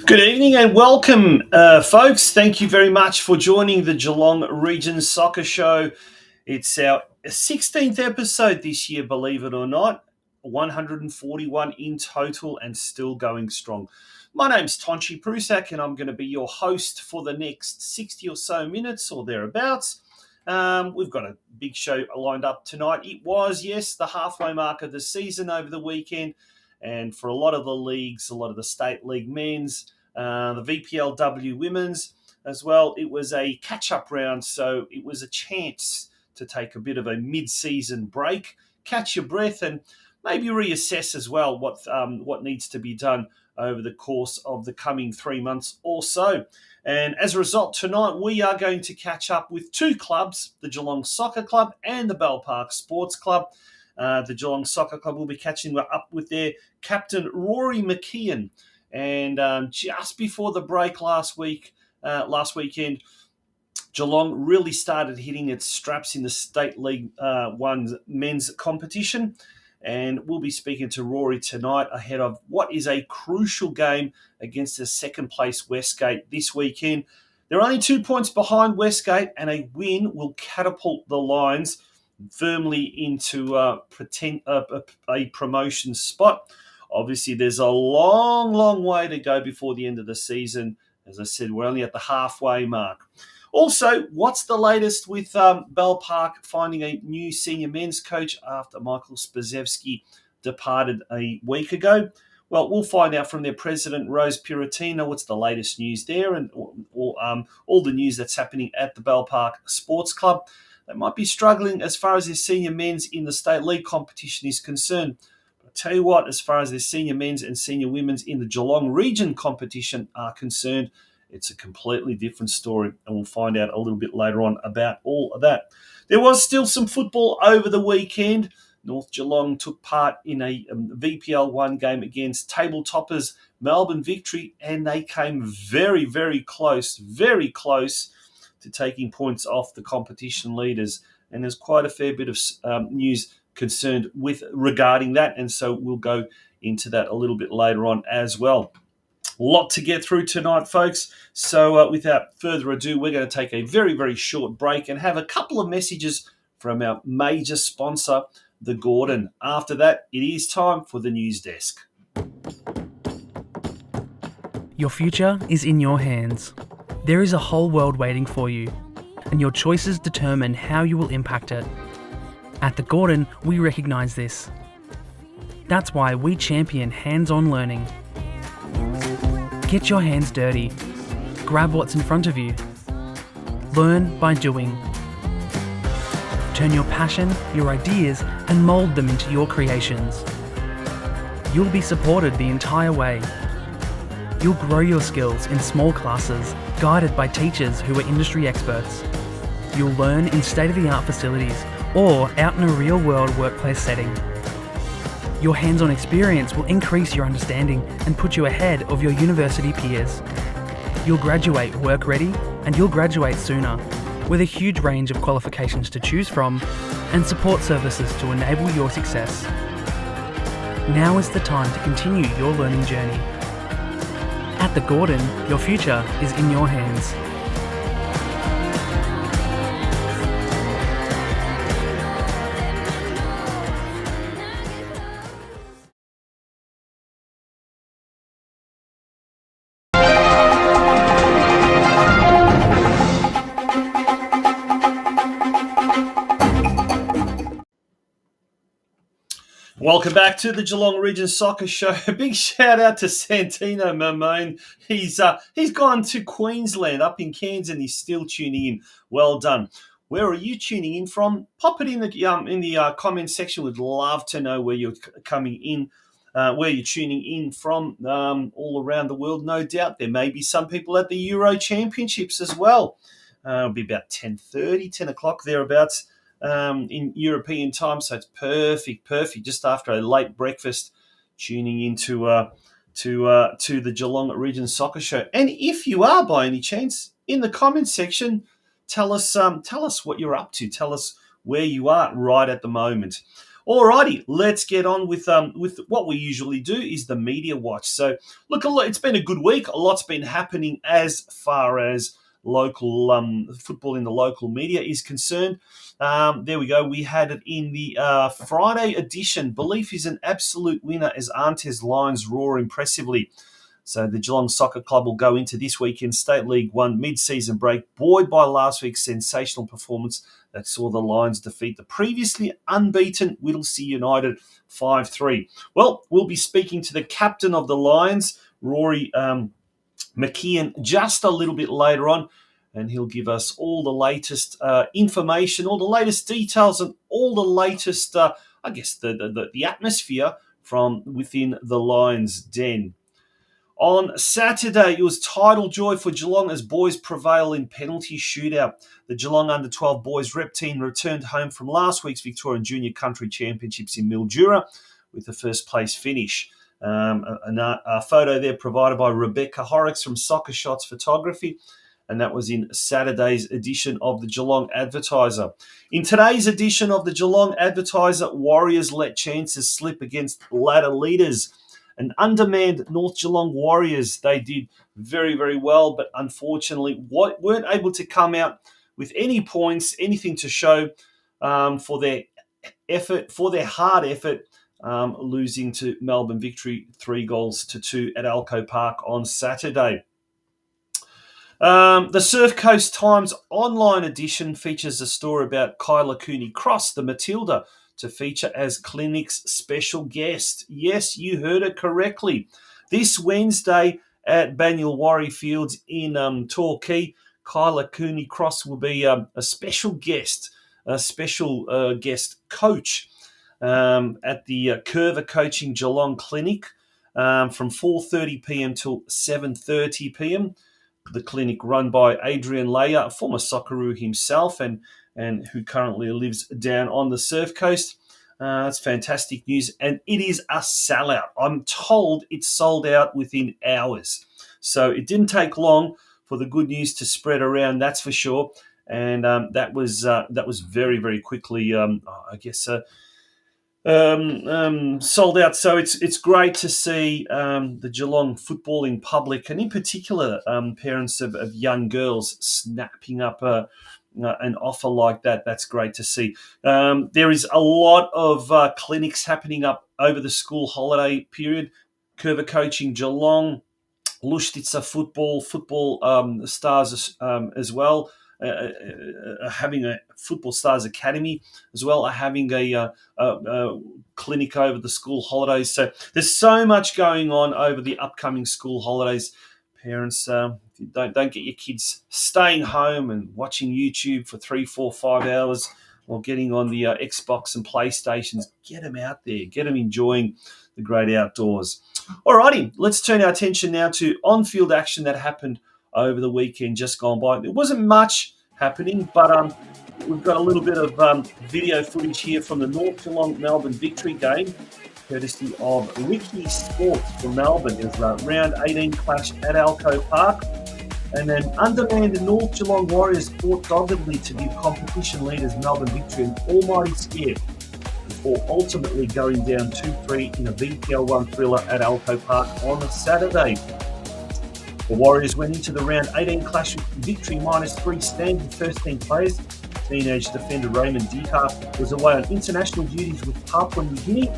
Good evening and welcome, folks. Thank you very much for joining the Geelong Region Soccer Show. It's our 16th episode this year, believe it or not. 141 in total and still going strong. My name's Tonchi Prusak and I'm going to be your host for the next 60 or so minutes or thereabouts. We've got a big show lined up tonight. It was, yes, the halfway mark of the season over the weekend. And for a lot of the leagues, a lot of the state league men's, the VPLW women's as well, it was a catch-up round. So it was a chance to take a bit of a mid-season break, catch your breath, and maybe reassess as well what needs to be done over the course of the coming 3 months or so. And as a result, tonight we are going to catch up with two clubs, the Geelong Soccer Club and the Bell Park Sports Club. The Geelong Soccer Club will be catching up with their captain, RORY McKEOWN. And just before the break last weekend, Geelong really started hitting its straps in the State League One men's competition. And we'll be speaking to Rory tonight ahead of what is a crucial game against the second-place Westgate this weekend. They're only 2 points behind Westgate, and a win will catapult the Lions firmly into a promotion spot. Obviously, there's a long way to go before the end of the season. As I said, we're only at the halfway mark. Also, what's the latest with Bell Park finding a new senior men's coach after Michael Spazewski departed a week ago? Well, we'll find out from their president, ROSE PIRROTTINA, what's the latest news there and all the news that's happening at the Bell Park Sports Club. They might be struggling as far as their senior men's in the state league competition is concerned. But I'll tell you what, as far as their senior men's and senior women's in the Geelong region competition are concerned, it's a completely different story, and we'll find out a little bit later on about all of that. There was still some football over the weekend. North Geelong took part in a VPL 1 game against table toppers Melbourne Victory, and they came very close to taking points off the competition leaders. And there's quite a fair bit of news concerned regarding that, and so we'll go into that a little bit later on as well. A lot to get through tonight, folks. So without further ado, we're going to take a very short break and have a couple of messages from our major sponsor, the Gordon. After that, it is time for the news desk. Your future is in your hands. There is a whole world waiting for you, and your choices determine how you will impact it. At the Gordon, we recognise this. That's why we champion hands-on learning. Get your hands dirty. Grab what's in front of you. Learn by doing. Turn your passion, your ideas, and mould them into your creations. You'll be supported the entire way. You'll grow your skills in small classes, guided by teachers who are industry experts. You'll learn in state-of-the-art facilities or out in a real-world workplace setting. Your hands-on experience will increase your understanding and put you ahead of your university peers. You'll graduate work-ready, and you'll graduate sooner, with a huge range of qualifications to choose from and support services to enable your success. Now is the time to continue your learning journey. At the Gordon, your future is in your hands. Welcome back to the Geelong Region Soccer Show. A big shout out to Santino Mamone. He's gone to Queensland up in Cairns and he's still tuning in. Well done. Where are you tuning in from? Pop it in the comment section. We'd love to know where you're coming in, where you're tuning in from all around the world. No doubt there may be some people at the Euro Championships as well. It'll be about 10 o'clock thereabouts. In European time, so it's perfect, just after a late breakfast, tuning into the Geelong Region Soccer Show. And if you are by any chance in the comments section, tell us what you're up to. Tell us where you are right at the moment. Alrighty, let's get on with what we usually do is the media watch. So look, it's been a good week. A lot's been happening as far as local football in the local media is concerned. There we go. We had it in the Friday edition. Belief is an absolute winner as Arntez Lions roar impressively. So the Geelong Soccer Club will go into this weekend's State League 1 mid-season break, buoyed by last week's sensational performance that saw the Lions defeat the previously unbeaten Whittlesea United 5-3. Well, we'll be speaking to the captain of the Lions, RORY McKEOWN, just a little bit later on, and he'll give us all the latest information, all the latest details, and all the latest, the atmosphere from within the Lions' den. On Saturday, it was tidal joy for Geelong as boys prevail in penalty shootout. The Geelong Under-12 boys rep team returned home from last week's Victorian Junior Country Championships in Mildura with the first place finish. A photo there provided by Rebecca Horrocks from Soccer Shots Photography, and that was in Saturday's edition of the Geelong Advertiser. In today's edition of the Geelong Advertiser, Warriors let chances slip against ladder leaders. An undermanned North Geelong Warriors, they did very, very well, but unfortunately weren't able to come out with any points, anything to show for their effort, for their hard effort, losing to Melbourne Victory 3-2 at Alco Park on Saturday. The Surf Coast Times online edition features a story about Kyla Cooney-Cross, the Matilda, to feature as Clinic's special guest. Yes, you heard it correctly. This Wednesday at Banyulwarri Fields in Torquay, Kyla Cooney-Cross will be a special guest coach at the Curva Coaching Geelong Clinic from 4:30pm till 7:30pm. The clinic run by Adrian Leia, a former Socceroo himself, and who currently lives down on the Surf Coast. That's fantastic news, and it is a sellout. I'm told it sold out within hours. So it didn't take long for the good news to spread around, that's for sure. And that was very, very quickly, sold out. So it's great to see the Geelong footballing public, and in particular parents of young girls, snapping up an offer like that. That's great to see. There is a lot of clinics happening up over the school holiday period. Curva Coaching Geelong, Lustica Football Stars as well, having a Football Stars Academy as well, are having a clinic over the school holidays. So there's so much going on over the upcoming school holidays. Parents, don't get your kids staying home and watching YouTube for 3, 4, 5 hours or getting on the Xbox and PlayStations. Get them out there. Get them enjoying the great outdoors. Alrighty, let's turn our attention now to on-field action that happened over the weekend just gone by. There wasn't much happening, but we've got a little bit of video footage here from the North Geelong Melbourne Victory game, courtesy of Wiki Sports from Melbourne. There's a round 18 clash at Alco Park. And then undermanned North Geelong Warriors fought doggedly to give competition leaders Melbourne Victory an almighty scare before ultimately going down 2-3 in a VPL1 thriller at Alco Park on Saturday. The Warriors went into the round 18 clash with Victory -3 standing first team players. Teenage defender Raymond Dehart was away on international duties with Papua New Guinea,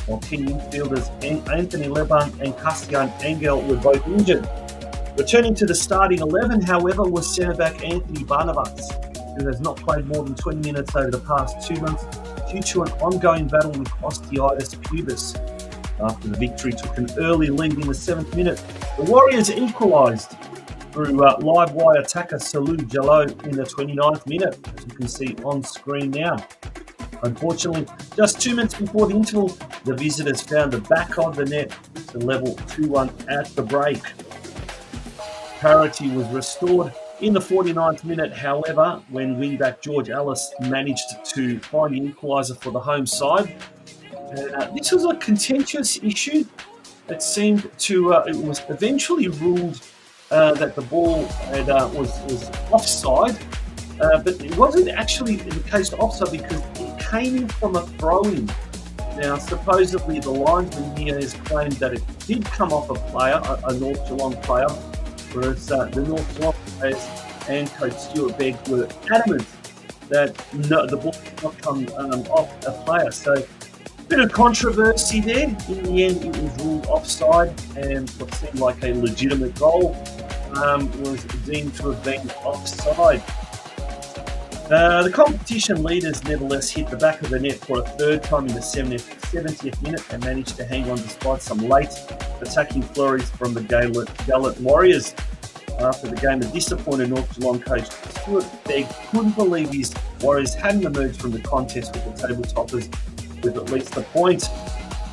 while key infielders Anthony Leban and Castian Angel were both injured. Returning to the starting 11, however, was centre-back Anthony Barnabas, who has not played more than 20 minutes over the past 2 months due to an ongoing battle with osteitis pubis. After the Victory took an early lead in the 7th minute, the Warriors equalised through live wire attacker Salou Jallo in the 29th minute, as you can see on screen now. Unfortunately, just 2 minutes before the interval, the visitors found the back of the net to level 2-1 at the break. Parity was restored in the 49th minute, however, when wingback George Ellis managed to find the equaliser for the home side. This was a contentious issue. It seemed to, it was eventually ruled that the ball was offside, but it wasn't actually in the case of offside because it came in from a throw-in. Now, supposedly the linesman here has claimed that it did come off a player, a North Geelong player, whereas the North Geelong players and coach Stuart Begg were adamant that the ball did not come off a player. So, a bit of controversy there. In the end, it was ruled offside, and what seemed like a legitimate goal was deemed to have been offside. The competition leaders nevertheless hit the back of the net for a third time in the 70th minute and managed to hang on despite some late attacking flurries from the gallant Warriors. After the game, the disappointed North Geelong coach Stuart Begg couldn't believe his Warriors hadn't emerged from the contest with the table toppers with at least a point.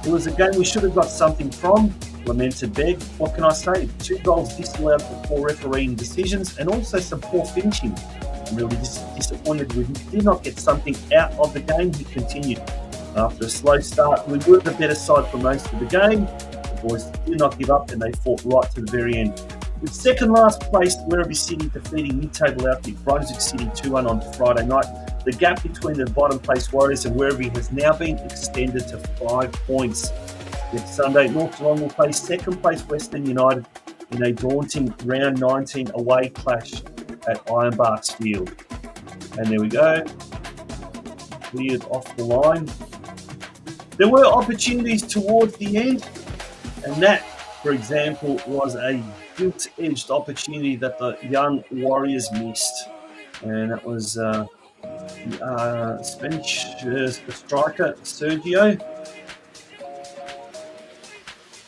It was a game we should have got something from, lamented Begg. What can I say? 2 goals disallowed for poor refereeing decisions and also some poor finishing. I'm really disappointed we did not get something out of the game, he continued. After a slow start, we were the better side for most of the game. The boys did not give up and they fought right to the very end. With second last place, Werribee City defeating mid-table outfit Brunswick City 2-1 on Friday night, the gap between the bottom place Warriors and Werribee has now been extended to 5 points. Next Sunday, North Geelong will face second place Western United in a daunting round 19 away clash at Ironbark's Field. And there we go. Cleared off the line. There were opportunities towards the end, and that, for example, was a gilt-edged opportunity that the young Warriors missed. And that was Spanish striker Sergio.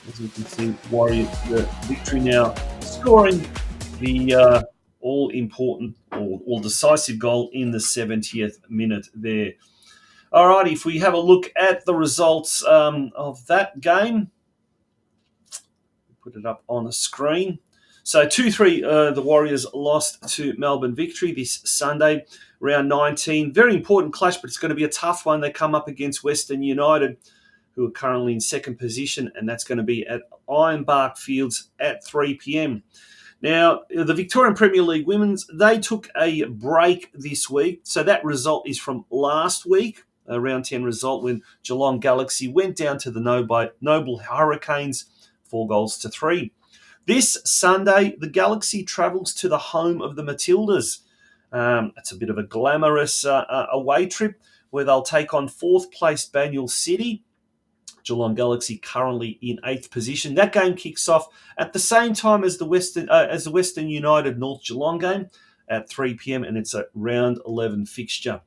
As you can see, Warriors the victory now, scoring the all-important or all-decisive goal in the 70th minute there. All right, if we have a look at the results of that game, put it up on the screen. So 2-3, the Warriors lost to Melbourne Victory this Sunday, round 19. Very important clash, but it's going to be a tough one. They come up against Western United, who are currently in second position, and that's going to be at Ironbark Fields at 3 p.m. Now, the Victorian Premier League Women's, they took a break this week. So that result is from last week, a round 10 result when Geelong Galaxy went down to the Noble Hurricanes 4-3. This Sunday, the Galaxy travels to the home of the Matildas. It's a bit of a glamorous away trip where they'll take on 4th place Banyule City. Geelong Galaxy currently in 8th position. That game kicks off at the same time as the Western United North Geelong game at 3 p.m. and it's a round 11 fixture.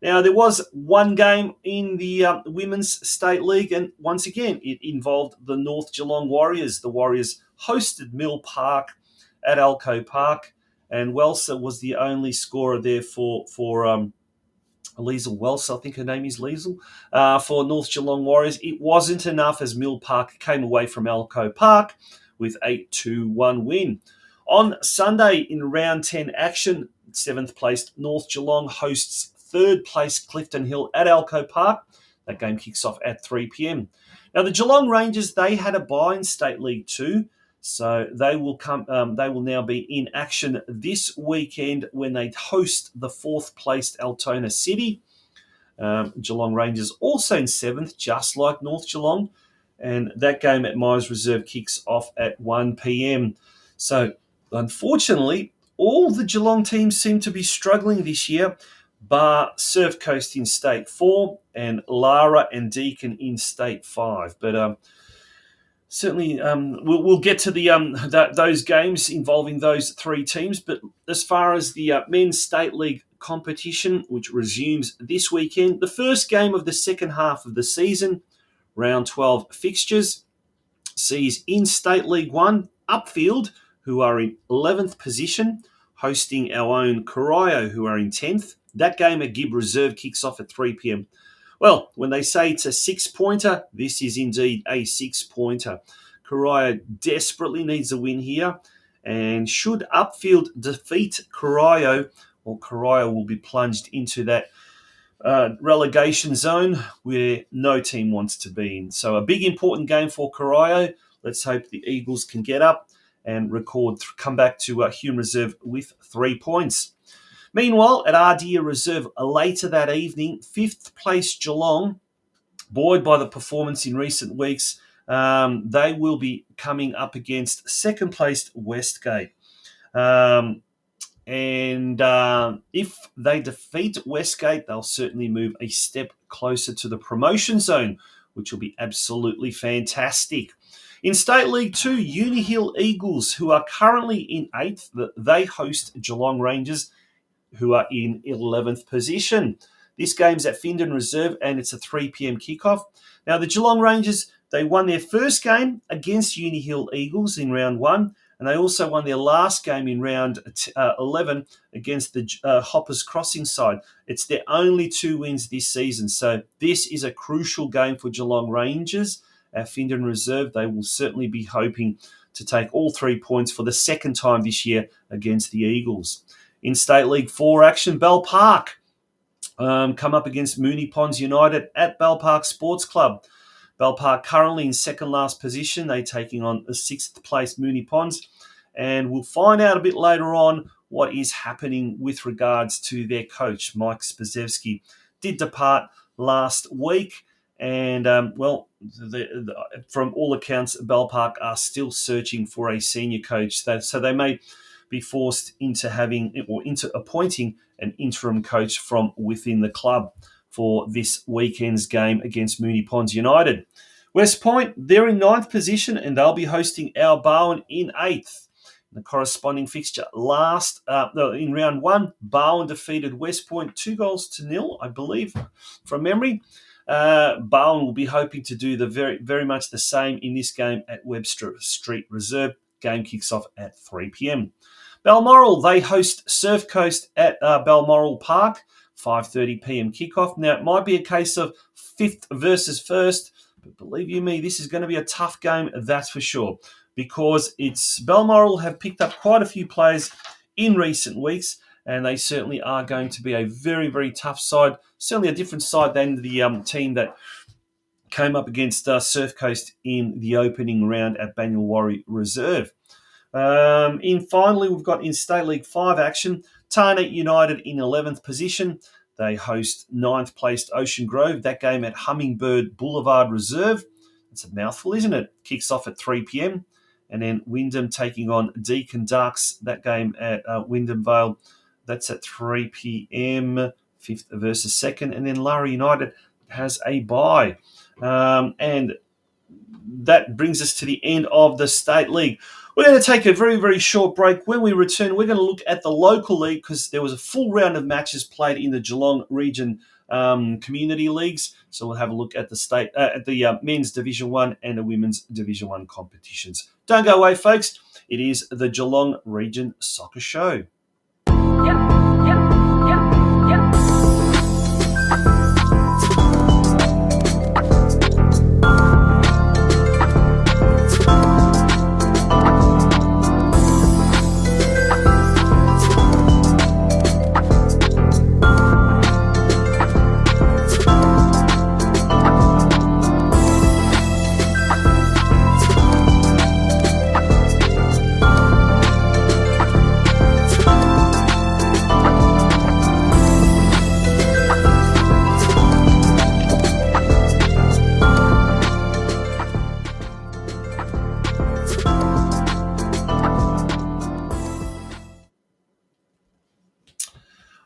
Now, there was one game in the Women's State League, and once again, it involved the North Geelong Warriors. The Warriors hosted Mill Park at Alco Park, and Welser was the only scorer there for Liesl Welser, I think her name is Liesl, for North Geelong Warriors. It wasn't enough as Mill Park came away from Alco Park with a 2-1 win. On Sunday in round 10 action, 7th placed North Geelong hosts 3rd place Clifton Hill at Alco Park. That game kicks off at 3 p.m. Now, the Geelong Rangers, they had a bye in State League 2, so they will now be in action this weekend when they host the 4th placed Altona City. Geelong Rangers also in 7th, just like North Geelong, and that game at Myers Reserve kicks off at 1 p.m. So, unfortunately, all the Geelong teams seem to be struggling this year, bar Surf Coast in State 4 and Lara and Deakin in State 5. But certainly, we'll get to those games involving those 3 teams. But as far as the Men's State League competition, which resumes this weekend, the first game of the second half of the season, round 12 fixtures, sees in State League 1, Upfield, who are in 11th position, hosting our own Corio, who are in 10th. That game at Gibb Reserve kicks off at 3 p.m. Well, when they say it's a 6-pointer, this is indeed a 6-pointer. Corio desperately needs a win here, and should Upfield defeat Corio, well, Corio will be plunged into that relegation zone where no team wants to be in. So a big important game for Corio. Let's hope the Eagles can get up and come back to Hume Reserve with 3 points. Meanwhile, at Ardea Reserve later that evening, 5th place Geelong, buoyed by the performance in recent weeks, they will be coming up against second-placed Westgate. If they defeat Westgate, they'll certainly move a step closer to the promotion zone, which will be absolutely fantastic. In State League 2, Unihill Eagles, who are currently in 8th, they host Geelong Rangers, who are in 11th position. This game's at Findon Reserve, and it's a 3 p.m. kickoff. Now, the Geelong Rangers, they won their first game against Unihill Eagles in round 1, and they also won their last game in round 11 against the Hoppers Crossing side. It's their only 2 wins this season, so this is a crucial game for Geelong Rangers at Findon Reserve. They will certainly be hoping to take all 3 points for the second time this year against the Eagles. In State League 4 action, Bell Park come up against Moonee Ponds United at Bell Park Sports Club. Bell Park currently in second last position. They're taking on the 6th place Moonee Ponds. And we'll find out a bit later on what is happening with regards to their coach. Mike Spazewski did depart last week. And, from all accounts, Bell Park are still searching for a senior coach. So they may be forced into appointing an interim coach from within the club for this weekend's game against Moonee Ponds United. West Point, they're in 9th position, and they'll be hosting our Barwon in 8th. The corresponding fixture in round 1, Barwon defeated West Point 2-0, I believe, from memory. Barwon will be hoping to do the very much the same in this game at Webster Street Reserve. Game kicks off at 3 p.m. Balmoral, they host Surf Coast at Balmoral Park, 5:30 p.m. kickoff. Now, it might be a case of 5th versus 1st, but believe you me, this is going to be a tough game, that's for sure, because Balmoral have picked up quite a few players in recent weeks, and they certainly are going to be a very, very tough side, certainly a different side than the team that came up against Surf Coast in the opening round at Banyulwarri Reserve. Finally, we've got in State League 5 action, Tarneit United in 11th position. They host 9th placed Ocean Grove. That game at Hummingbird Boulevard Reserve. It's a mouthful, isn't it? Kicks off at 3 p.m. And then Wyndham taking on Deakin Ducks. That game at Wyndham Vale. That's at 3 p.m. 5th versus 2nd. And then Lara United has a bye. And that brings us to the end of the State League. We're going to take a very, very short break. When we return, we're going to look at the local league because there was a full round of matches played in the Geelong Region community leagues. So we'll have a look at the men's Division 1 and the women's Division 1 competitions. Don't go away, folks. It is the Geelong Region Soccer Show.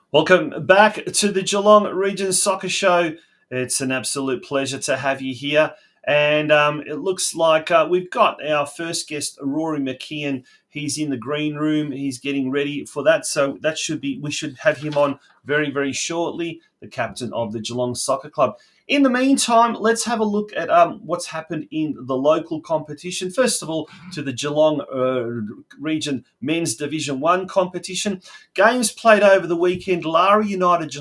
Welcome back to the Geelong Region Soccer Show. It's an absolute pleasure to have you here. And it looks like we've got our first guest, RORY McKEOWN. He's in the green room. He's getting ready for that. So we should have him on very, very shortly, the captain of the Geelong Soccer Club. In the meantime, let's have a look at what's happened in the local competition. First of all, to the Geelong Region Men's Division 1 competition. Games played over the weekend. Lara United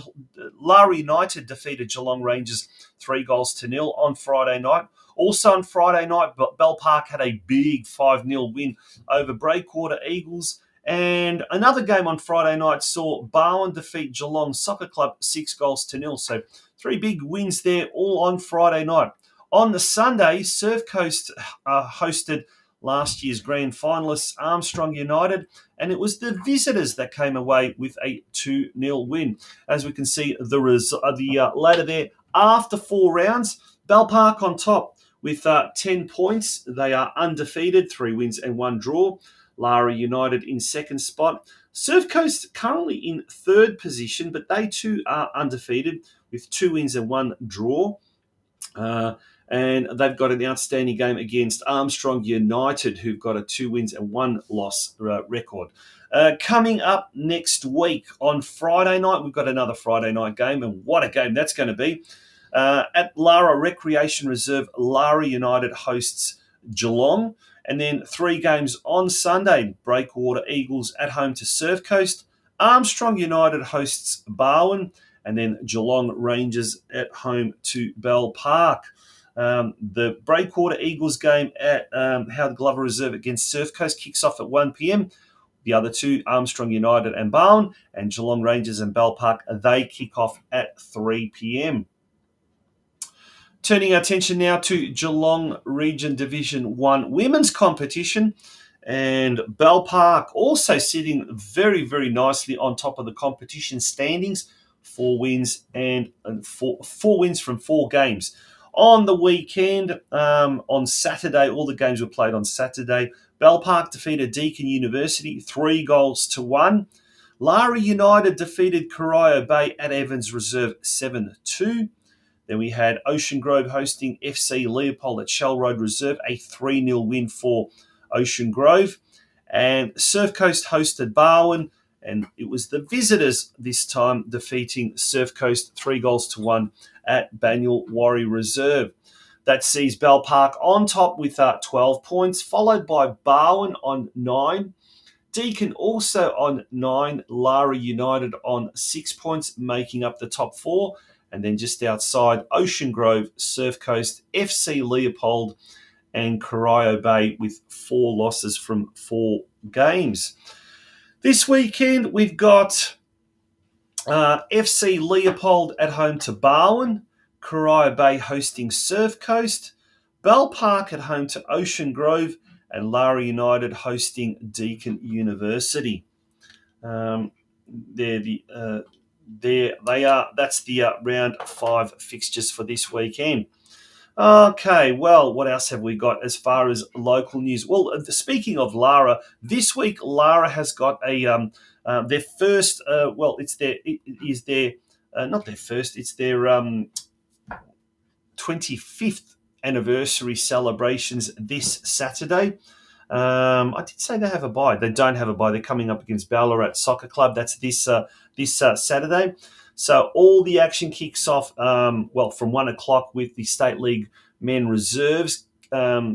defeated Geelong Rangers 3-0 on Friday night. Also on Friday night, Bell Park had a big 5-0 win over Breakwater Eagles. And another game on Friday night saw Barwon defeat Geelong Soccer Club 6-0. So 3 big wins there, all on Friday night. On the Sunday, Surf Coast hosted last year's grand finalists, Armstrong United, and it was the visitors that came away with a 2-0 win. As we can see, the ladder there, after 4 rounds, Bell Park on top with 10 points. They are undefeated, 3 wins and 1 draw. Lara United in second spot. Surf Coast currently in third position, but they too are undefeated with 2 wins and 1 draw. And they've got an outstanding game against Armstrong United, who've got a 2 wins and 1 loss record. Coming up next week on Friday night, we've got another Friday night game, and what a game that's going to be. At Lara Recreation Reserve, Lara United hosts Geelong, and then 3 games on Sunday. Breakwater Eagles at home to Surf Coast, Armstrong United hosts Barwon, and then Geelong Rangers at home to Bell Park. The Breakwater Eagles game at Howard Glover Reserve against Surf Coast kicks off at 1 p.m. The other 2, Armstrong United and Barwon, and Geelong Rangers and Bell Park, they kick off at 3 p.m. Turning our attention now to Geelong Region Division 1 women's competition, and Bell Park also sitting very, very nicely on top of the competition standings, 4 wins and 4 wins from 4 games. On the weekend, on Saturday, all the games were played on Saturday. Bell Park defeated Deakin University 3-1. Lara United defeated Corio Bay at Evans Reserve 7-2. Then we had Ocean Grove hosting FC Leopold at Shell Road Reserve, a 3-0 win for Ocean Grove. And Surf Coast hosted Barwon, and it was the visitors this time defeating Surf Coast 3-1 at Banyule Warrior Reserve. That sees Bell Park on top with 12 points, followed by Barwon on 9. Deakin also on 9. Lara United on 6 points, making up the top 4. And then just outside, Ocean Grove, Surf Coast, FC Leopold, and Corio Bay with 4 losses from 4 games. This weekend, we've got FC Leopold at home to Barwon, Corio Bay hosting Surf Coast, Bell Park at home to Ocean Grove, and Lara United hosting Deakin University. That's the round 5 fixtures for this weekend. Okay, well, what else have we got as far as local news? Well, speaking of Lara, this week Lara has got their first. It's their 25th anniversary celebrations this Saturday. I did say they have a bye. They don't have a bye. They're coming up against Ballarat Soccer Club. That's this Saturday. So all the action kicks off, from 1 o'clock with the State League Men Reserves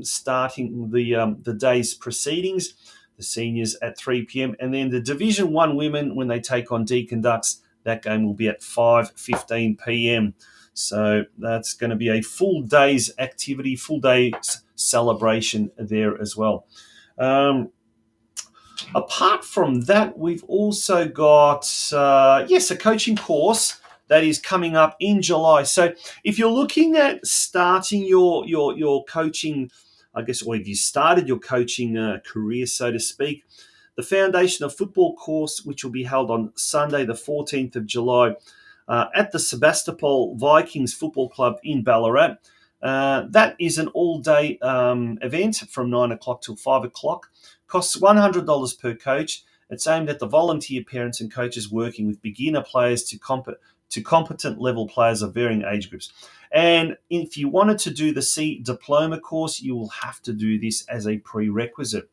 starting the day's proceedings, the seniors at 3 p.m. And then the Division 1 women, when they take on Deakin Ducks, that game will be at 5:15 p.m. So that's going to be a full day's activity, full day's celebration there as well. Apart from that, we've also got, a coaching course that is coming up in July. So if you're looking at starting your coaching, I guess, or if you started your coaching career, so to speak, the Foundation of Football course, which will be held on Sunday, the 14th of July, at the Sebastopol Vikings Football Club in Ballarat. That is an all-day event from 9 o'clock till 5 o'clock. Costs $100 per coach. It's aimed at the volunteer parents and coaches working with beginner players to competent level players of varying age groups. And if you wanted to do the C Diploma course, you will have to do this as a prerequisite.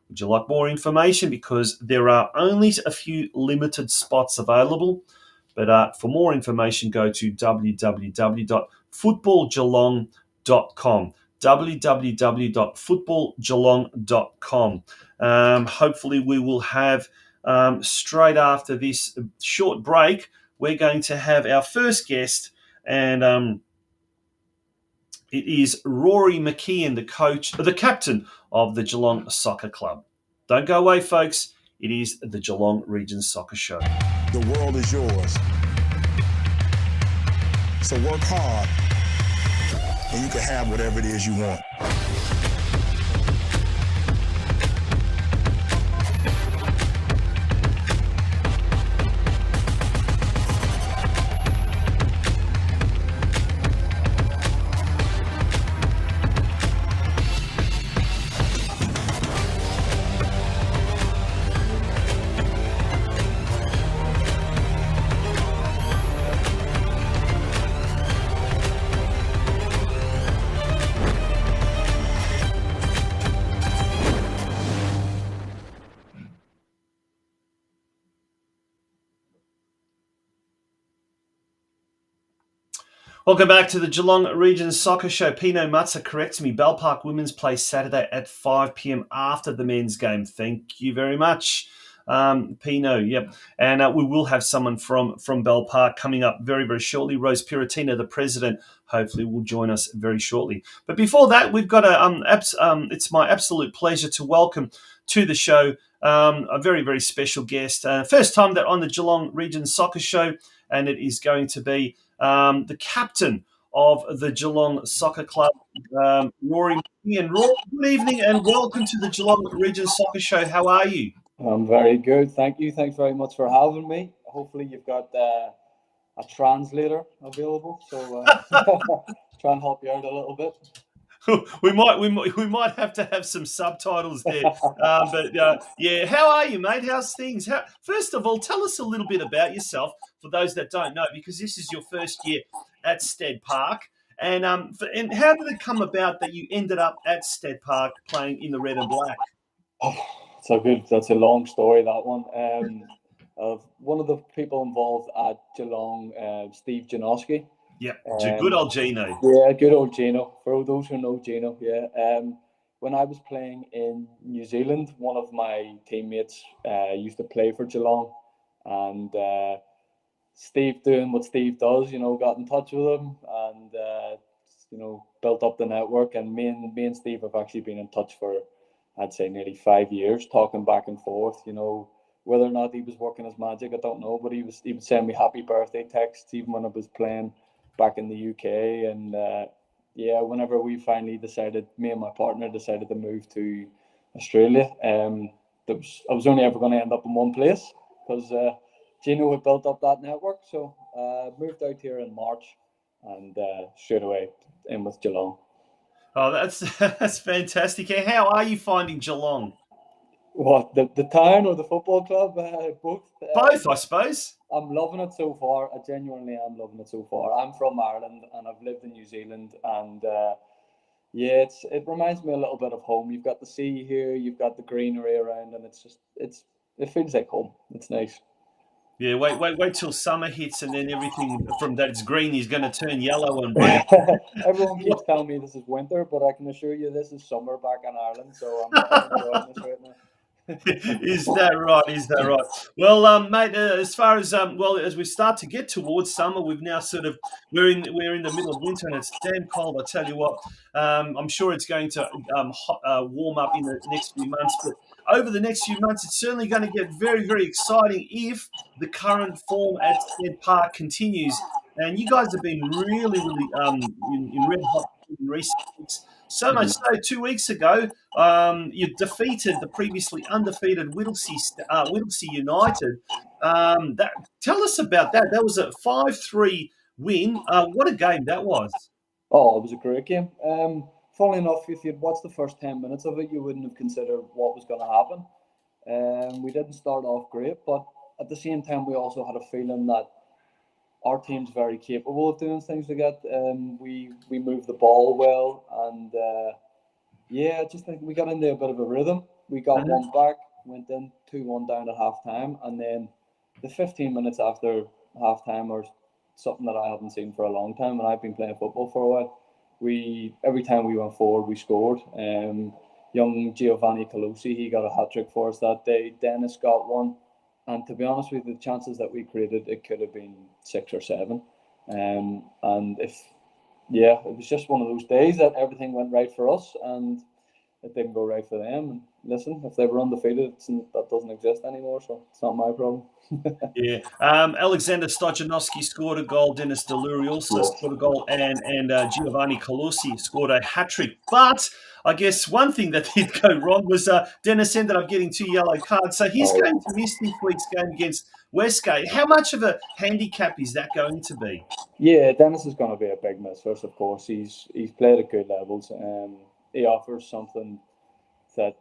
Would you like more information? Because there are only a few limited spots available. But for more information, go to www.footballgeelong.com. www.footballgeelong.com. Hopefully we will have, straight after this short break, we're going to have our first guest, and it is RORY McKEOWN, the captain of the Geelong Soccer Club. Don't go away, folks. It is the Geelong Region Soccer Show. The world is yours. So work hard, and you can have whatever it is you want. Welcome back to the Geelong Region Soccer Show. Pino Mutzer corrects me. Bell Park Women's play Saturday at 5 p.m. after the men's game. Thank you very much, Pino. Yep. And we will have someone from Bell Park coming up very, very shortly. ROSE PIRROTTINA, the president, hopefully will join us very shortly. But before that, we've got it's my absolute pleasure to welcome to the show a very, very special guest. First time that on the Geelong Region Soccer Show, and it is going to be the captain of the Geelong Soccer Club, RORY McKEOWN. Rory, good evening and welcome to the Geelong Region Soccer Show. How are you? I'm very good, thank you. Thanks very much for having me. Hopefully you've got a translator available, so try and help you out a little bit. we might have to have some subtitles there. Yeah, how are you, mate? How's things? First of all, tell us a little bit about yourself for those that don't know, because this is your first year at Stead Park. And how did it come about that you ended up at Stead Park playing in the red and black? That's a long story, that one. One of the people involved at Geelong, Steve Janoski. Yeah, good old Gino. Yeah, good old Gino. For those who know Gino, yeah. When I was playing in New Zealand, one of my teammates used to play for Geelong, and Steve, doing what Steve does, got in touch with him and built up the network. And me and Steve have actually been in touch for, I'd say, nearly 5 years, talking back and forth. Whether or not he was working his magic, I don't know, but he would send me happy birthday texts even when I was playing back in the UK. And whenever we finally decided, me and my partner decided to move to Australia, I was only ever going to end up in one place because Gino had built up that network. So moved out here in March and straight away in with Geelong. Oh, that's fantastic. How are you finding Geelong? What, the town or the football club? Both. Both, I suppose. I'm loving it so far. I genuinely am loving it so far. I'm from Ireland and I've lived in New Zealand, and it reminds me a little bit of home. You've got the sea here, you've got the greenery around, and it feels like home. It's nice. Yeah, wait till summer hits, and then everything from that's green is going to turn yellow and brown. Everyone keeps telling me this is winter, but I can assure you this is summer back in Ireland. So I'm enjoying this right now. Is that right? Well, mate, as far as as we start to get towards summer, we're in the middle of winter and it's damn cold. I tell you what, I'm sure it's going to warm up in the next few months. But over the next few months, it's certainly going to get very, very exciting if the current form at Stead Park continues. And you guys have been really, really in red hot in recent weeks. So much so, 2 weeks ago, you defeated the previously undefeated Whittlesea United. Tell us about that. That was a 5-3 win. What a game that was. Oh, it was a great game. Funnily enough, if you'd watched the first 10 minutes of it, you wouldn't have considered what was going to happen. We didn't start off great, but at the same time, we also had a feeling that our team's very capable of doing things like that. We moved the ball well, and I just think we got into a bit of a rhythm. We got one back, went in 2-1 down at half time, and then the 15 minutes after half time are something that I haven't seen for a long time, and I've been playing football for a while. Every time we went forward, we scored. Young Giovanni Colosi, he got a hat-trick for us that day. Dennis got one. And to be honest with you, the chances that we created, it could have been 6 or 7. And it was just one of those days that everything went right for us and it didn't go right for them. And listen, if they were undefeated, that doesn't exist anymore, so it's not my problem. Yeah. Alexander Stojanovski scored a goal. Dennis Deluri also scored a goal, and Giovanni Colosi scored a hat-trick. But I guess one thing that did go wrong was Dennis ended up getting 2 yellow cards. So he's going to miss this week's game against Westgate. How much of a handicap is that going to be? Yeah, Dennis is going to be a big miss. First, of course, he's played at good levels. He offers something that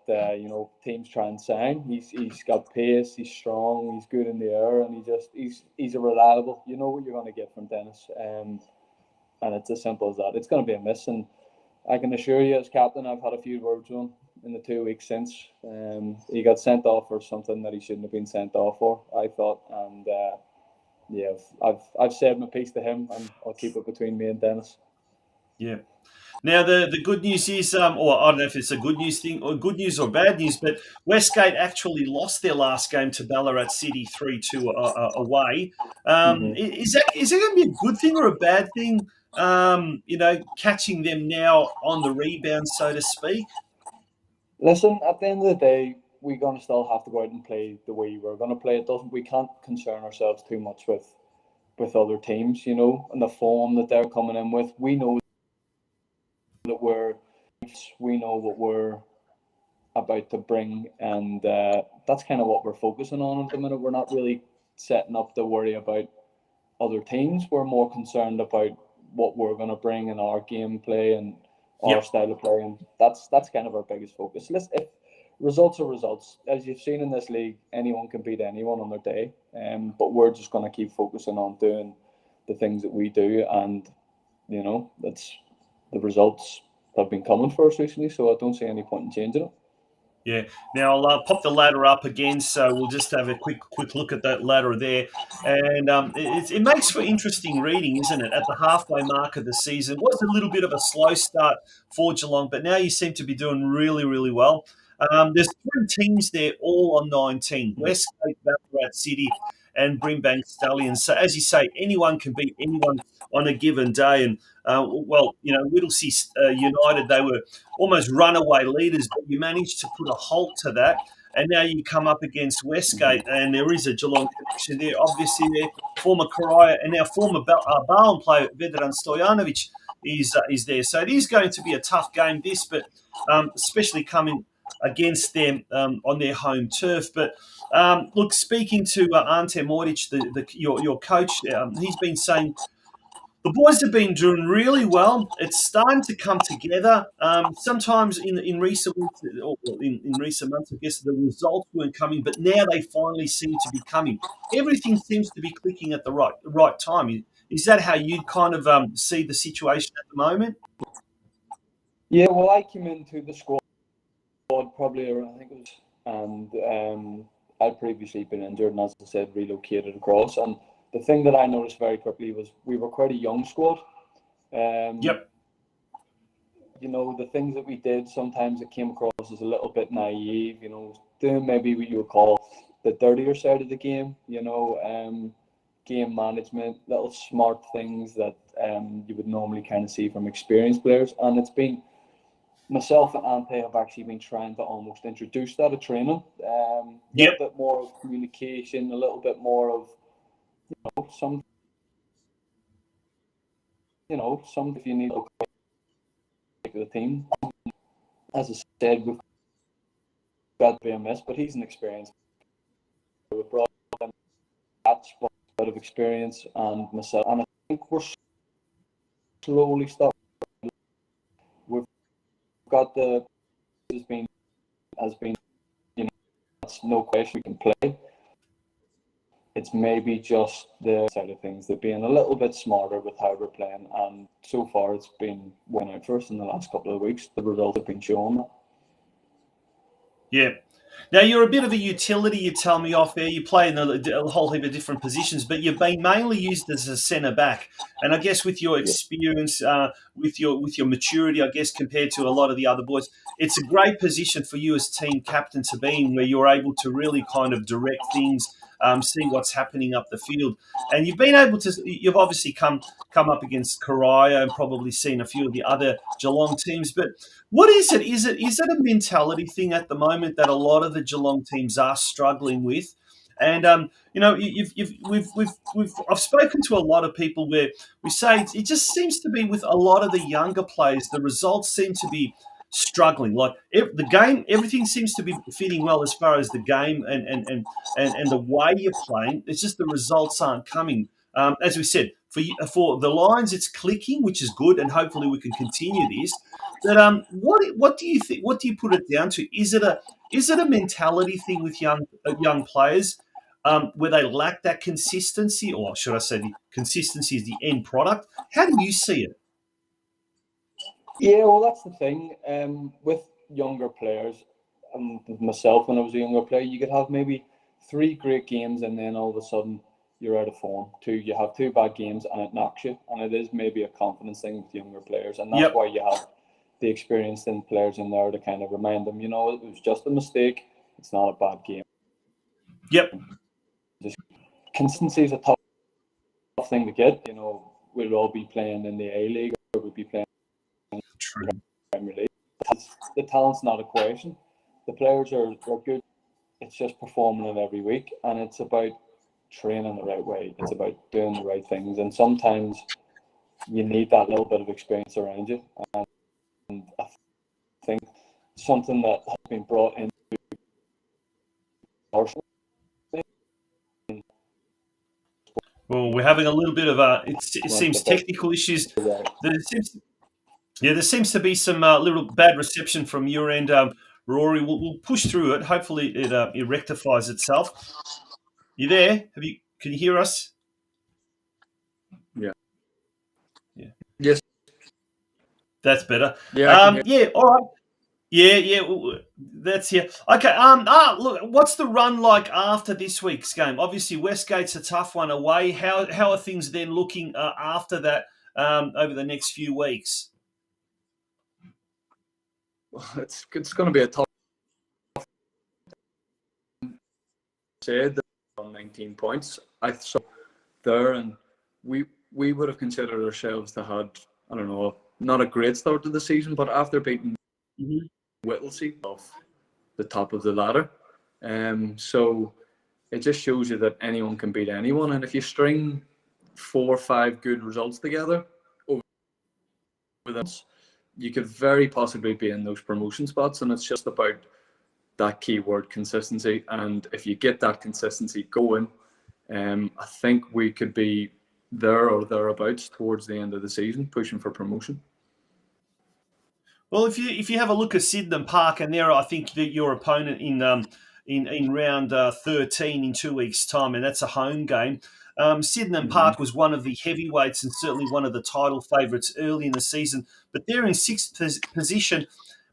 teams try and sign. He's got pace, he's strong, he's good in the air, and he's a reliable. You know what you're going to get from Dennis, and it's as simple as that. It's going to be a miss, and I can assure you, as captain, I've had a few words with him in the 2 weeks since. He got sent off for something that he shouldn't have been sent off for, I thought, and yeah, I've said my piece to him, and I'll keep it between me and Dennis. Yeah. Now the good news is, or I don't know if it's a good news thing or good news or bad news, but Westgate actually lost their last game to Ballarat City 3-2 away. Is it going to be a good thing or a bad thing? Catching them now on the rebound, so to speak. Listen, at the end of the day, we're going to still have to go out and play the way we're going to play. We can't concern ourselves too much with other teams, and the form that they're coming in with. We know that we know what we're about to bring, and that's kind of what we're focusing on at the minute. We're not really setting up to worry about other teams. We're more concerned about what we're going to bring in our gameplay and our style of play, and that's kind of our biggest focus. Listen, if results are results, as you've seen in this league, anyone can beat anyone on their day, but we're just going to keep focusing on doing the things that we do, and that's the results have been coming for us recently, so I don't see any point in changing it. Yeah. Now I'll pop the ladder up again, so we'll just have a quick look at that ladder there, and it makes for interesting reading, isn't it? At the halfway mark of the season, it was a little bit of a slow start for Geelong, but now you seem to be doing really, really well. There's 3 teams there, all on 19: Westgate, Ballarat City, and Brimbank Stallions. So as you say, anyone can beat anyone on a given day, and Whittlesea United, they were almost runaway leaders, but you managed to put a halt to that. And now you come up against Westgate, and there is a Geelong connection there. Obviously, their former Karaya and now former Barn player Vedran Stojanovic is there. So it is going to be a tough game, this, but especially coming against them on their home turf. But look, speaking to Ante Mordic, your coach, he's been saying the boys have been doing really well. It's starting to come together. Sometimes in recent weeks, or in recent months, I guess the results weren't coming, but now they finally seem to be coming. Everything seems to be clicking at the right time. Is that how you kind of see the situation at the moment? Yeah, well, I came into the squad probably around, I think it was, and I'd previously been injured, and as I said, relocated across. And the thing that I noticed very quickly was we were quite a young squad. Yep. The things that we did, sometimes it came across as a little bit naive, doing maybe what you would call the dirtier side of the game, game management, little smart things that you would normally kind of see from experienced players. And it's been, myself and Ante have actually been trying to almost introduce that at training. A little bit more of communication, a little bit more of, some if you need to take the team. As I said, we've got BMS, but he's an experienced. We've brought in that bit of experience, and myself, and I think we're slowly starting. We've got has been, that's no question we can play. It's maybe just the side of things, that being a little bit smarter with how we're playing, and so far it's been winning out for us in the last couple of weeks. The results have been showing that. Yeah. Now, you're a bit of a utility, you tell me off there. You play in a whole heap of different positions, but you've been mainly used as a centre-back. And I guess with your experience, with your maturity, I guess, compared to a lot of the other boys, it's a great position for you as team captain to be in, where you're able to really kind of direct things, see what's happening up the field. And you've obviously come up against Karaya and probably seen a few of the other Geelong teams. But what is it? Is it a mentality thing at the moment that a lot of the Geelong teams are struggling with? And I've spoken to a lot of people where we say it just seems to be with a lot of the younger players, the results seem to be struggling. Like the game, everything seems to be fitting well as far as the game and the way you're playing. It's just the results aren't coming. As we said, for the Lions, it's clicking, which is good, and hopefully we can continue this. But what do you think? What do you put it down to? Is it a mentality thing with young players, where they lack that consistency, or should I say, the consistency is the end product? How do you see it? Yeah, well, that's the thing. With younger players, and myself when I was a younger player, you could have maybe 3 great games, and then all of a sudden you're out of form. 2, you have 2 bad games and it knocks you. And it is maybe a confidence thing with younger players. And that's why you have the experienced players in there to kind of remind them, it was just a mistake. It's not a bad game. Yep. Just consistency is a tough thing to get. We'll all be playing in the A-League or we'll be playing in the Premier League. The talent's not a question. The players are good. It's just performing it every week, and it's about training the right way. It's about doing the right things, and sometimes you need that little bit of experience around you. And I think something that has been brought into Arsenal. Well, we're having a little bit of it seems technical issues. There seems to be some little bad reception from your end, Rory. We'll push through it. Hopefully, it rectifies itself. You there? Can you hear us? Yeah. Yes. That's better. Yeah. Yeah. All right. Yeah. That's here. Okay. Look, what's the run like after this week's game? Obviously, Westgate's a tough one away. How are things then looking after that over the next few weeks? It's going to be a tough. Said on 19 points. I saw there, and we would have considered ourselves to had, I don't know, not a great start to the season, but after beating Whittlesea off the top of the ladder, so it just shows you that anyone can beat anyone, and if you string 4 or 5 good results together over that, you could very possibly be in those promotion spots, and it's just about that key word, consistency. And if you get that consistency going, I think we could be there or thereabouts towards the end of the season, pushing for promotion. Well, if you have a look at Sydenham Park, and there, I think that your opponent in round 13 in 2 weeks' time, and that's a home game. Sydenham Park was one of the heavyweights and certainly one of the title favourites early in the season, but they're in 6th position.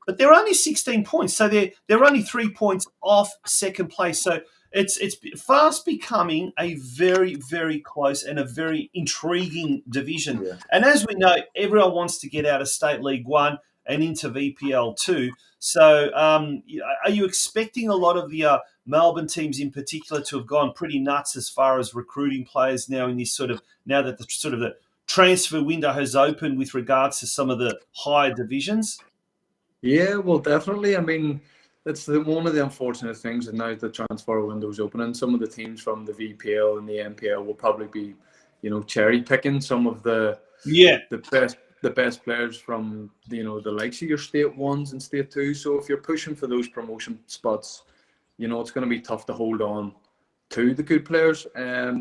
But they're only 16 points, so they're only 3 points off second place. So it's fast becoming a very, very close and a very intriguing division. Yeah. And as we know, everyone wants to get out of State League 1 and into VPL 2. So are you expecting a lot of the Melbourne teams in particular to have gone pretty nuts as far as recruiting players now in this now that the transfer window has opened with regards to some of the higher divisions? Yeah, well, definitely. I mean, it's one of the unfortunate things that now the transfer window's open, and some of the teams from the VPL and the NPL will probably be, cherry picking some of the best players from the likes of your State 1s and State 2s. So if you're pushing for those promotion spots, it's going to be tough to hold on to the good players.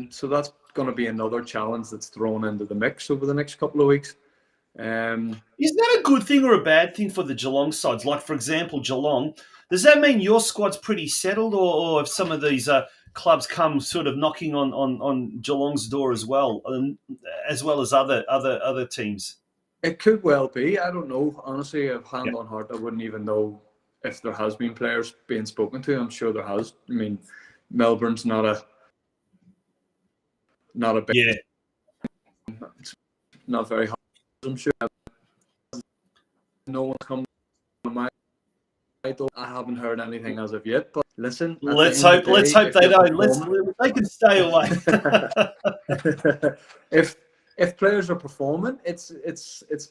So that's going to be another challenge that's thrown into the mix over the next couple of weeks. Is that a good thing or a bad thing for the Geelong sides? Like, for example, Geelong, does that mean your squad's pretty settled, or if some of these clubs come sort of knocking on Geelong's door as well as other teams? It could well be. I don't know. Honestly, if hand on heart, I wouldn't even know if there has been players being spoken to. I'm sure there has. I mean, Melbourne's not a big. Yeah. It's not very hard. I'm sure no one's come to my. I haven't heard anything as of yet. But listen, let's hope they don't. They can stay away. If players are performing, it's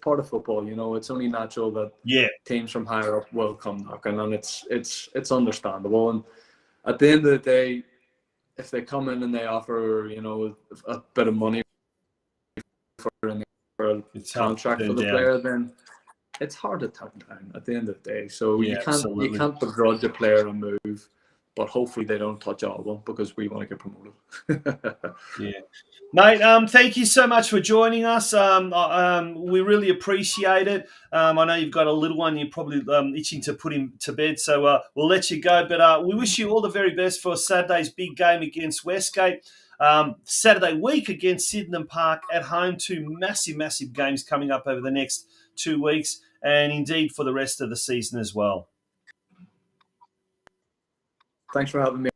part of football. It's only natural that teams from higher up will come knocking, and it's understandable. And at the end of the day, if they come in and they offer a bit of money for a contract for the player, then it's hard to turn down at the end of the day. So you can't begrudge a player a move, but hopefully they don't touch our one because we want to get promoted. Yeah. Mate, thank you so much for joining us. We really appreciate it. I know you've got a little one. You're probably itching to put him to bed, so we'll let you go. But we wish you all the very best for Saturday's big game against Westgate. Saturday week against Sydenham Park at home. 2 massive, massive games coming up over the next 2 weeks, and indeed for the rest of the season as well. Thanks for having me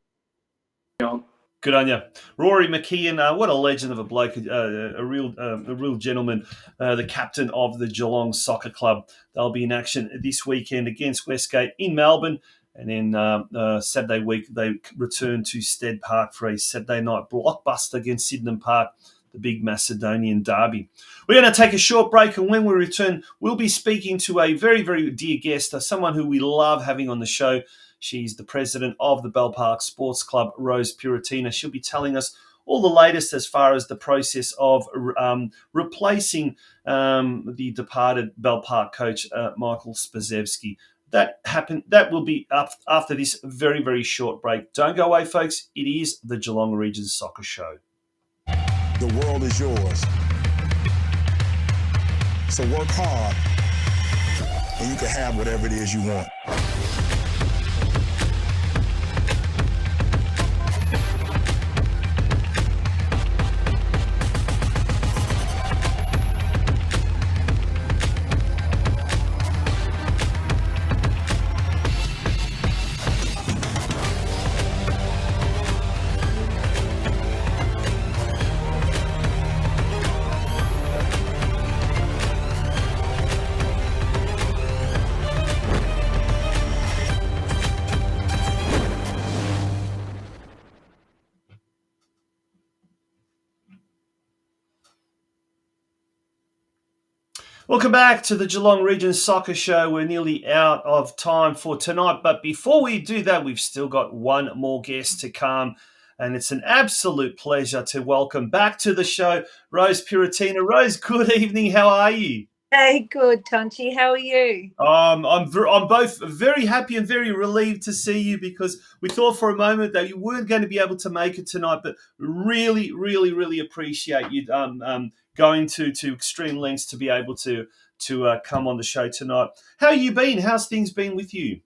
on. Good on you, Rory McKEOwn. What a legend of a bloke, a real gentleman. The captain of the Geelong Soccer Club. They'll be in action this weekend against Westgate in Melbourne, and then Saturday week they return to Stead Park for a Saturday night blockbuster against Sydenham Park, the big Macedonian derby. We're going to take a short break, and when we return, we'll be speaking to a very, very dear guest, someone who we love having on the show. She's the president of the Bell Park Sports Club, ROSE PIRROTTINA. She'll be telling us all the latest as far as the process of replacing the departed Bell Park coach, Michael Spazewski. That will be up after this very, very short break. Don't go away, folks. It is the Geelong Region Soccer Show. The world is yours. So work hard, and you can have whatever it is you want. Welcome back to the Geelong Region Soccer Show. We're nearly out of time for tonight, but before we do that, we've still got one more guest to come, and it's an absolute pleasure to welcome back to the show ROSE PIRROTTINA. Rose, good evening. How are you? Hey, good, Tonchi. How are you? I'm both very happy and very relieved to see you, because we thought for a moment that you weren't going to be able to make it tonight, but really, really, really appreciate you going to extreme lengths to be able to come on the show tonight. How you been? How's things been with you?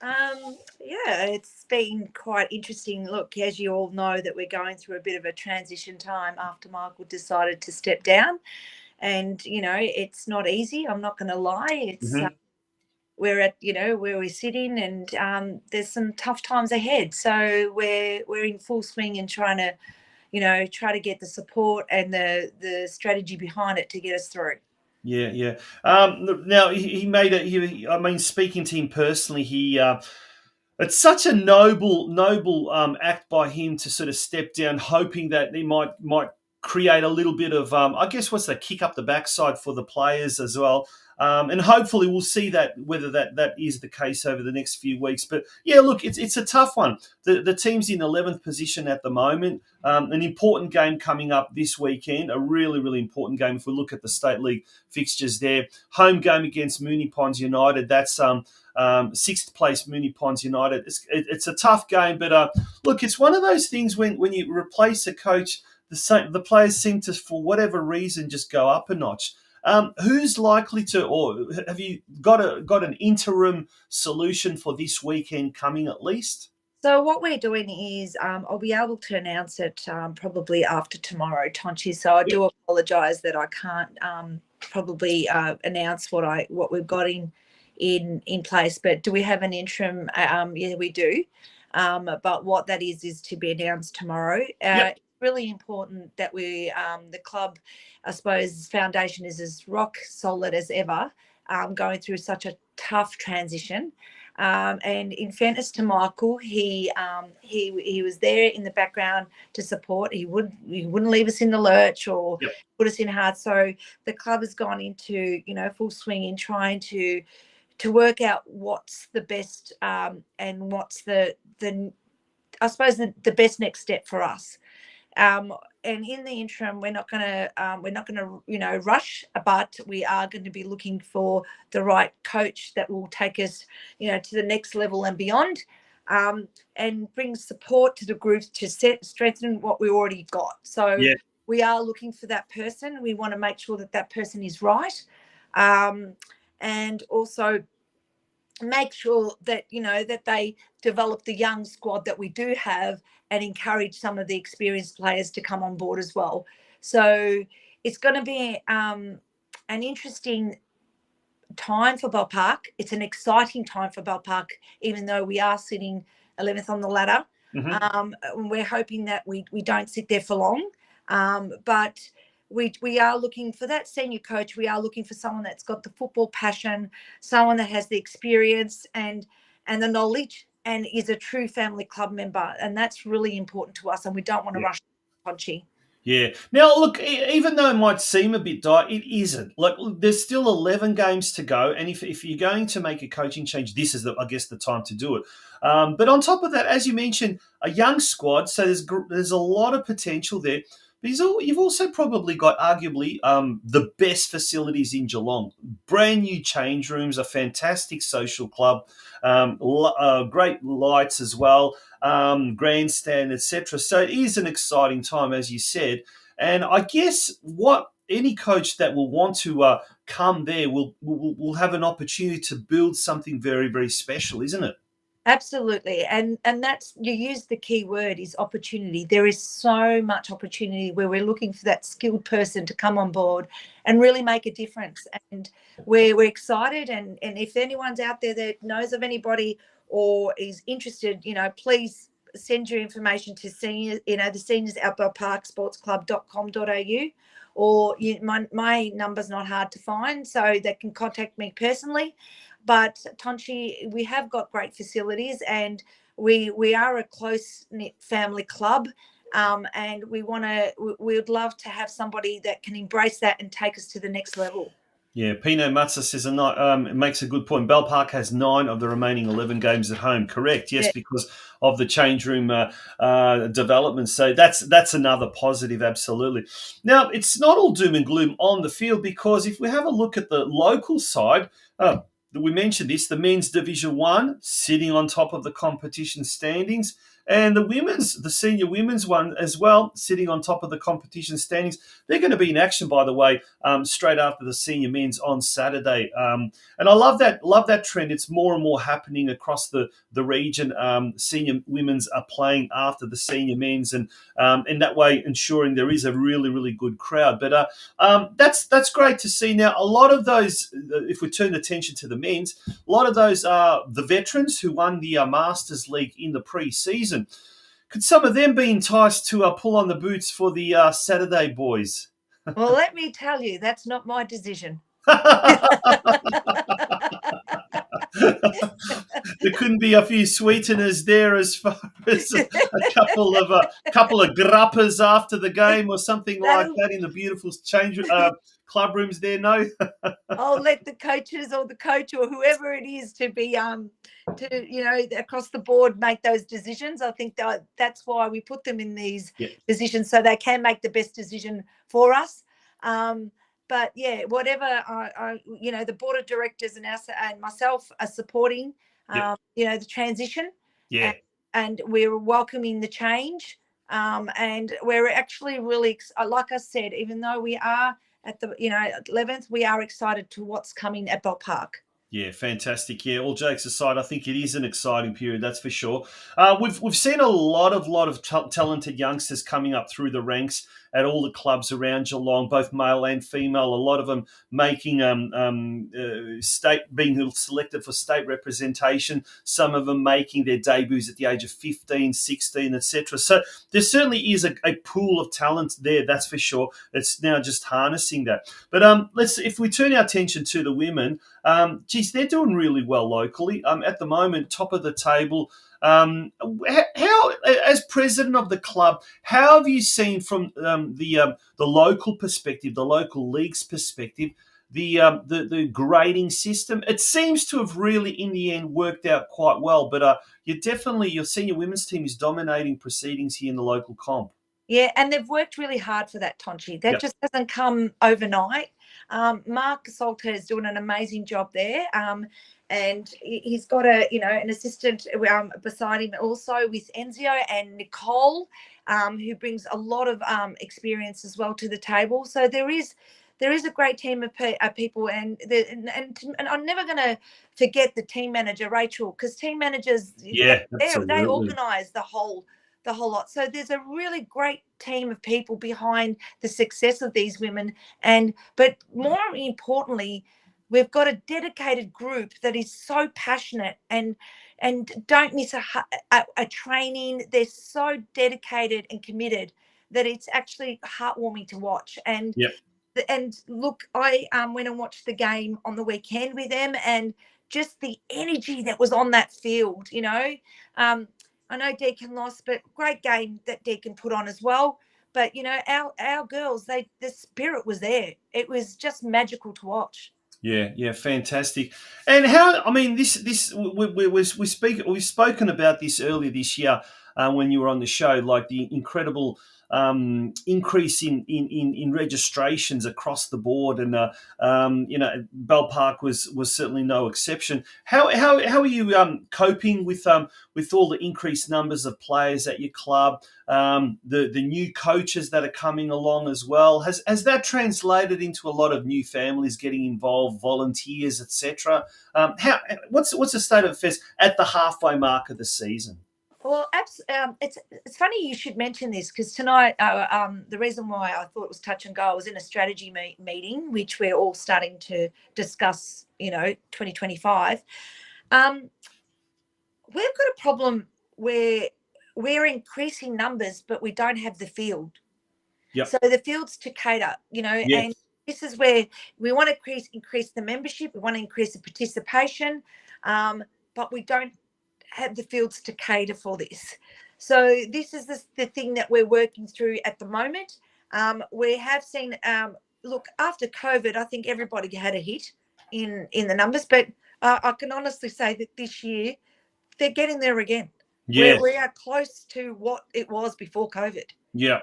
Yeah, it's been quite interesting. Look, as you all know, that we're going through a bit of a transition time after Michael decided to step down. And, it's not easy. I'm not going to lie. It's we're at, where we're sitting, and there's some tough times ahead. So we're in full swing and trying to, try to get the support and the strategy behind it to get us through. Yeah. Now he made it. I mean, speaking to him personally, it's such a noble act by him to sort of step down, hoping that he might create a little bit of, I guess, what's the kick up the backside for the players as well. And hopefully we'll see that, whether that is the case over the next few weeks. But yeah, look, it's a tough one. The team's in 11th position at the moment. An important game coming up this weekend, a really, really important game. If we look at the State League fixtures there, home game against Moonee Ponds United. That's 6th place Moonee Ponds United. It's a tough game, but look, it's one of those things when you replace a coach, the players seem to, for whatever reason, just go up a notch. Who's likely to, or have you got an interim solution for this weekend coming at least? So what we're doing is I'll be able to announce it probably after tomorrow, Tonchi. So I do apologise that I can't probably announce what we've got in place. But do we have an interim? Yeah, we do. But what that is to be announced tomorrow. It's really important that we, the club, I suppose, foundation is as rock solid as ever, going through such a tough transition. And in fairness to Michael, he was there in the background to support. He wouldn't leave us in the lurch or put us in hard. So the club has gone into full swing in trying to work out what's the best and what's the I suppose the best next step for us. And in the interim, we're not going to rush, but we are going to be looking for the right coach that will take us to the next level and beyond, and bring support to the group to strengthen what we already got. So we are looking for that person. We want to make sure that person is right, and also make sure that that they develop the young squad that we do have and encourage some of the experienced players to come on board as well. So it's going to be an interesting time for Bell Park. It's an exciting time for Bell Park, even though we are sitting 11th on the ladder. We're hoping that we don't sit there for long, but we are looking for that senior coach. We are looking for someone that's got the football passion, someone that has the experience and the knowledge, and is a true family club member, and that's really important to us. And we don't want to rush Ponchi. Yeah. Now, look, even though it might seem a bit dire, it isn't. Like, there's still 11 games to go, and if you're going to make a coaching change, this is, I guess, the time to do it. But on top of that, as you mentioned, a young squad, so there's a lot of potential there. But you've also probably got arguably the best facilities in Geelong. Brand new change rooms, a fantastic social club, great lights as well, grandstand, etc. So it is an exciting time, as you said. And I guess what any coach that will want to come there will have an opportunity to build something very, very special, isn't it? Absolutely. And that's, you use the key word, is opportunity. There is so much opportunity where we're looking for that skilled person to come on board and really make a difference. And we're excited. And if anyone's out there that knows of anybody or is interested, please send your information to the seniors at bellparksportsclub.com.au, or my number's not hard to find, so they can contact me personally. But Tonchi, we have got great facilities, and we are a close-knit family club, and we would love to have somebody that can embrace that and take us to the next level. Yeah, Pino Matza says it makes a good point. Bell Park has 9 of the remaining 11 games at home. Correct, yes, because of the change room development. So that's another positive, absolutely. Now, it's not all doom and gloom on the field, because if we have a look at the local side, we mentioned this, the men's Division 1 sitting on top of the competition standings, and the senior women's one as well, sitting on top of the competition standings. They're going to be in action, by the way, straight after the senior men's on Saturday. And I love that trend. It's more and more happening across the region. Senior women's are playing after the senior men's, and in that way ensuring there is a really, really good crowd. But that's great to see. Now, a lot of those, if we turn attention to the men's, a lot of those are the veterans who won the Masters League in the pre-season. Could some of them be enticed to pull on the boots for the Saturday boys? Well, let me tell you, that's not my decision. There couldn't be a few sweeteners there, as far as a couple of grappas after the game or something like that in the beautiful change club rooms there. No. I'll let the coaches or the coach or whoever it is to be across the board make those decisions. I think that's why we put them in these positions, so they can make the best decision for us. But yeah, whatever the board of directors and myself are supporting, the transition. Yeah. And we're welcoming the change. And we're actually really, like I said, even though we are at the 11th, we are excited to what's coming at Bell Park. Yeah, fantastic. Yeah, all jokes aside, I think it is an exciting period, that's for sure. We've seen a lot of talented youngsters coming up through the ranks at all the clubs around Geelong, both male and female. A lot of them making being selected for state representation. Some of them making their debuts at the age of 15, 16, etc. So there certainly is a pool of talent there, that's for sure. It's now just harnessing that. But if we turn our attention to the women, they're doing really well locally. At the moment, top of the table. How, as president of the club, how have you seen from the local perspective, the local league's perspective, the grading system? It seems to have really, in the end, worked out quite well. But your senior women's team is dominating proceedings here in the local comp. Yeah, and they've worked really hard for that, Tonchi. That just hasn't come overnight. Mark Salter is doing an amazing job there. And he's got an assistant beside him also with Enzio and Nicole, who brings a lot of experience as well to the table. So there is a great team of people, and I'm never going to forget the team manager, Rachel, because team managers, they organise the whole lot. So there's a really great team of people behind the success of these women, but more importantly, We've got a dedicated group that is so passionate and don't miss a training. They're so dedicated and committed that it's actually heartwarming to watch. And look, I went and watched the game on the weekend with them, and just the energy that was on that field. I know Deakin lost, but great game that Deakin put on as well. But our girls, the spirit was there. It was just magical to watch. Yeah, fantastic. And how? I mean, we've spoken about this earlier this year when you were on the show, like the incredible increase in registrations across the board, and Bell Park was certainly no exception. How are you coping with all the increased numbers of players at your club, the new coaches that are coming along as well? Has that translated into a lot of new families getting involved, volunteers, etc.? What's the state of affairs at the halfway mark of the season? Well, it's funny you should mention this, because tonight, the reason why I thought it was touch and go, I was in a strategy meeting, which we're all starting to discuss, 2025. We've got a problem where we're increasing numbers, but we don't have the field. Yep. So the field's to cater, Yes. And this is where we want to increase the membership. We want to increase the participation, but we don't have the fields to cater for this. So this is the thing that we're working through at the moment. We have seen, look, after COVID, I think everybody had a hit in the numbers, but I can honestly say that this year they're getting there again. Yes. We are close to what it was before COVID. Yeah.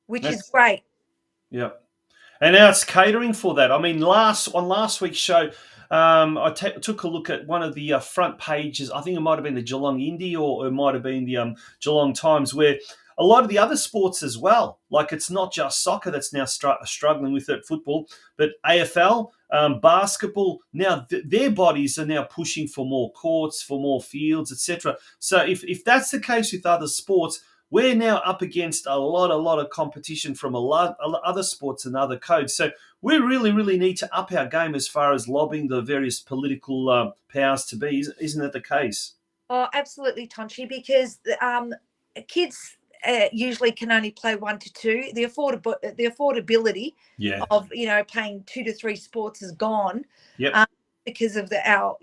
Which is great. Yeah. And now it's catering for that. I mean, on last week's show, I took a look at one of the front pages. I think it might have been the Geelong Indie, or it might have been the Geelong Times, where a lot of the other sports as well, like it's not just soccer that's now struggling with it, football, but AFL, basketball, now their bodies are now pushing for more courts, for more fields, etc. So if that's the case with other sports, we're now up against a lot of competition from a lot other sports and other codes. So we really, really need to up our game as far as lobbying the various political powers to be. Isn't that the case? Oh, absolutely, Tonchi, because kids usually can only play 1 to 2. The affordability of playing 2 to 3 sports is gone. Yep. Because of our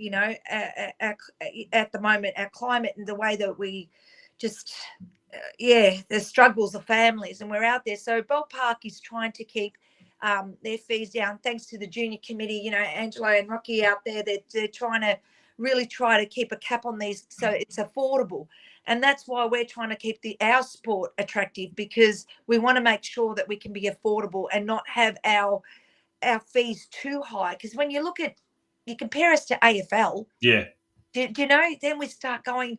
at the moment our climate and the way that we just the struggles of families, and we're out there. So Bell Park is trying to keep their fees down, thanks to the junior committee. Angelo and Rocky out there, they're trying to really keep a cap on these so it's affordable. And that's why we're trying to keep our sport attractive, because we want to make sure that we can be affordable and not have our fees too high. Because when you compare us to AFL, then we start going,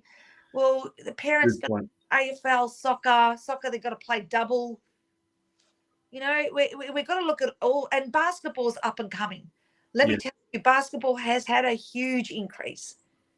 well, the parents got AFL soccer, they've got to play double. We've got to look at all, and basketball's up and coming. Let me tell you, basketball has had a huge increase.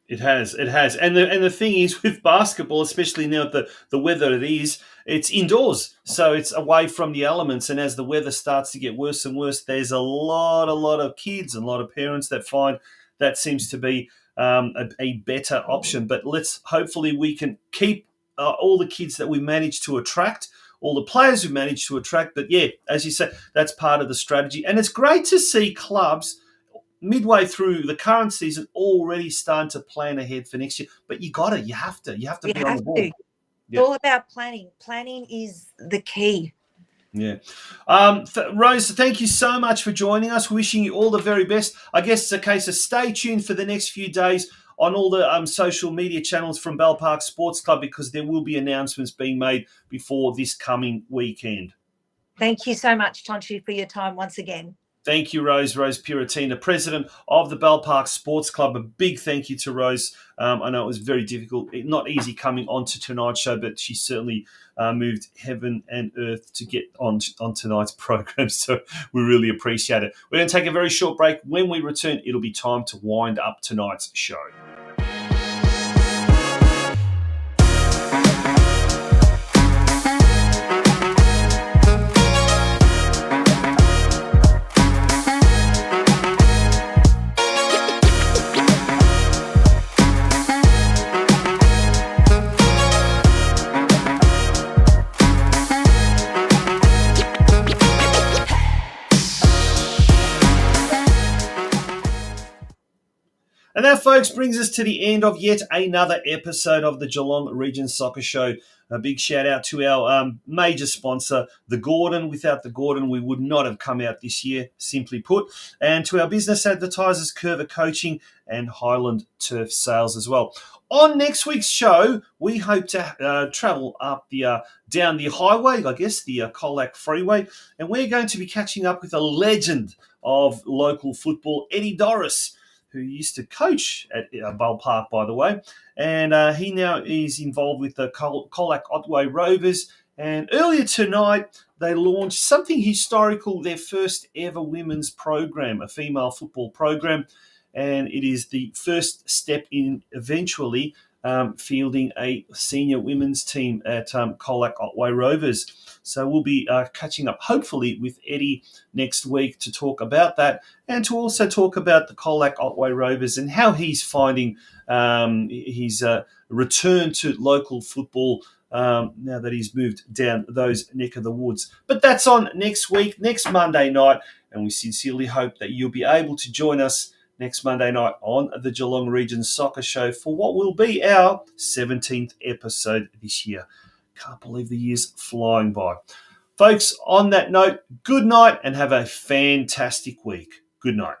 It has. And the thing is, with basketball, especially now the weather it is, it's indoors. So it's away from the elements. And as the weather starts to get worse and worse, there's a lot of kids and a lot of parents that find that seems to be a better option. But hopefully we can keep all the kids that we manage to attract, all the players we manage to attract. But as you said, that's part of the strategy. And it's great to see clubs midway through the current season already starting to plan ahead for next year. But you have to be on the ball. It's all about planning. Planning is the key. Yeah. Rose, thank you so much for joining us. Wishing you all the very best. I guess it's a case of stay tuned for the next few days on all the social media channels from Bell Park Sports Club, because there will be announcements being made before this coming weekend. Thank you so much, Tonchi, for your time once again. Thank you, Rose Pirrottina, President of the Bell Park Sports Club. A big thank you to Rose. I know it was very difficult, not easy coming onto tonight's show, but she certainly moved heaven and earth to get on tonight's program. So we really appreciate it. We're going to take a very short break. When we return, it'll be time to wind up tonight's show. folks, brings us to the end of yet another episode of the Geelong Region Soccer Show. A big shout out to our major sponsor, the Gordon. Without the Gordon, we would not have come out this year, simply put. And to our business advertisers, Curva Coaching and Highland Turf Sales as well. On next week's show, we hope to travel up down the highway, I guess, the Colac Freeway, and we're going to be catching up with a legend of local football, Eddie Doris, who used to coach at Bull Park, by the way. And he now is involved with the Colac Otway Rovers. And earlier tonight, they launched something historical, their first ever women's program, a female football program. And it is the first step in eventually fielding a senior women's team at Colac Otway Rovers. So we'll be catching up, hopefully, with Eddie next week to talk about that and to also talk about the Colac Otway Rovers and how he's finding his return to local football now that he's moved down those neck of the woods. But that's on next week, next Monday night, and we sincerely hope that you'll be able to join us next Monday night on the Geelong Region Soccer Show for what will be our 17th episode this year. Can't believe the year's flying by. Folks, on that note, good night and have a fantastic week. Good night.